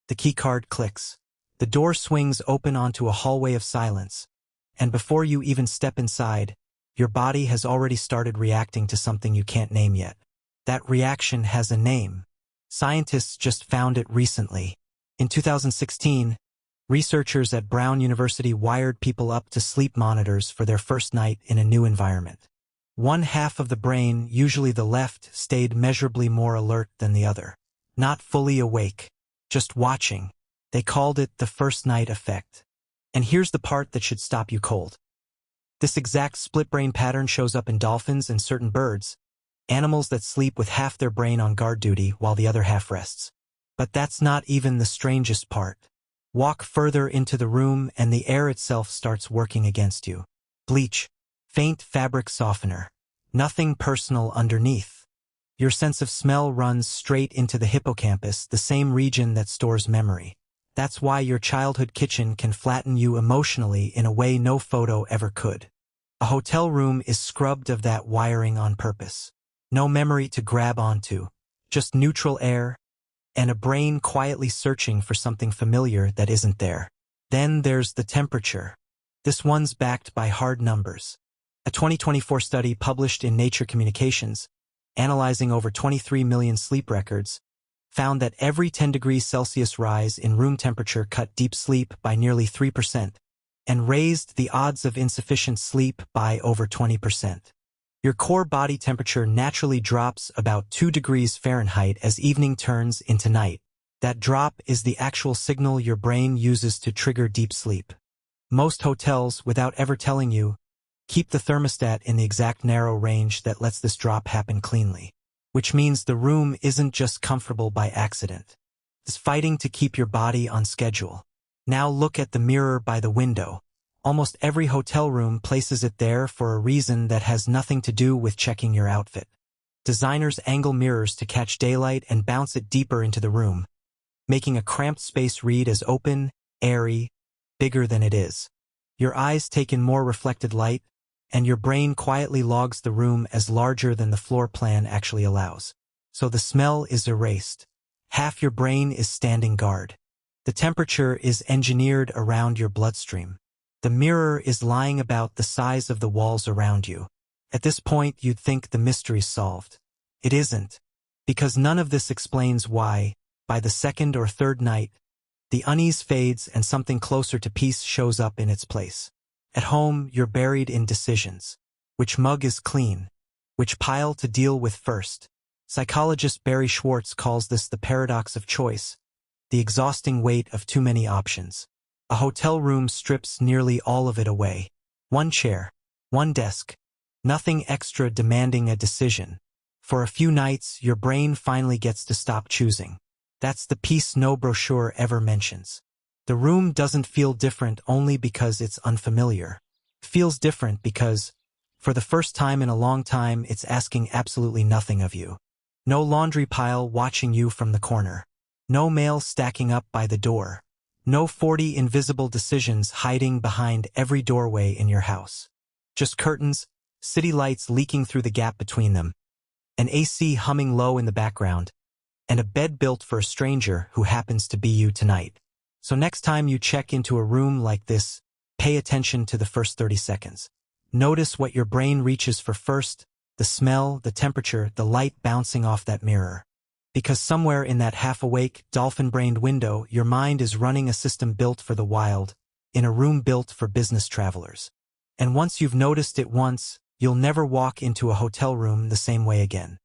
The keycard clicks. The door swings open onto a hallway of silence, and before you even step inside, your body has already started reacting to something you can't name yet. That reaction has a name. Scientists just found it recently. In 2016, researchers at Brown University wired people up to sleep monitors for their first night in a new environment. One half of the brain, usually the left, stayed measurably more alert than the other. Not fully awake, just watching. They called it the first night effect. And here's the part that should stop you cold. This exact split brain pattern shows up in dolphins and certain birds, animals that sleep with half their brain on guard duty while the other half rests. But that's not even the strangest part. Walk further into the room and the air itself starts working against you. Bleach, faint fabric softener, nothing personal underneath. Your sense of smell runs straight into the hippocampus, the same region that stores memory. That's why your childhood kitchen can flatten you emotionally in a way no photo ever could. A hotel room is scrubbed of that wiring on purpose. No memory to grab onto, just neutral air, and a brain quietly searching for something familiar that isn't there. Then there's the temperature. This one's backed by hard numbers. A 2024 study published in Nature Communications, analyzing over 23 million sleep records, found that every 10 degrees Celsius rise in room temperature cut deep sleep by nearly 3% and raised the odds of insufficient sleep by over 20%. Your core body temperature naturally drops about 2 degrees Fahrenheit as evening turns into night. That drop is the actual signal your brain uses to trigger deep sleep. Most hotels, without ever telling you, keep the thermostat in the exact narrow range that lets this drop happen cleanly. Which means the room isn't just comfortable by accident. It's fighting to keep your body on schedule. Now look at the mirror by the window. Almost every hotel room places it there for a reason that has nothing to do with checking your outfit. Designers angle mirrors to catch daylight and bounce it deeper into the room, making a cramped space read as open, airy, bigger than it is. Your eyes take in more reflected light, and your brain quietly logs the room as larger than the floor plan actually allows. So the smell is erased. Half your brain is standing guard. The temperature is engineered around your bloodstream. The mirror is lying about the size of the walls around you. At this point, you'd think the mystery's solved. It isn't, because none of this explains why, by the second or third night, the unease fades and something closer to peace shows up in its place. At home, you're buried in decisions. Which mug is clean? Which pile to deal with first? Psychologist Barry Schwartz calls this the paradox of choice, the exhausting weight of too many options. A hotel room strips nearly all of it away. One chair, one desk, nothing extra demanding a decision. For a few nights, your brain finally gets to stop choosing. That's the piece no brochure ever mentions. The room doesn't feel different only because it's unfamiliar. It feels different because, for the first time in a long time, it's asking absolutely nothing of you. No laundry pile watching you from the corner. No mail stacking up by the door. No 40 invisible decisions hiding behind every doorway in your house. Just curtains, city lights leaking through the gap between them, an AC humming low in the background, and a bed built for a stranger who happens to be you tonight. So next time you check into a room like this, pay attention to the first 30 seconds. Notice what your brain reaches for first, the smell, the temperature, the light bouncing off that mirror. Because somewhere in that half-awake, dolphin-brained window, your mind is running a system built for the wild, in a room built for business travelers. And once you've noticed it once, you'll never walk into a hotel room the same way again.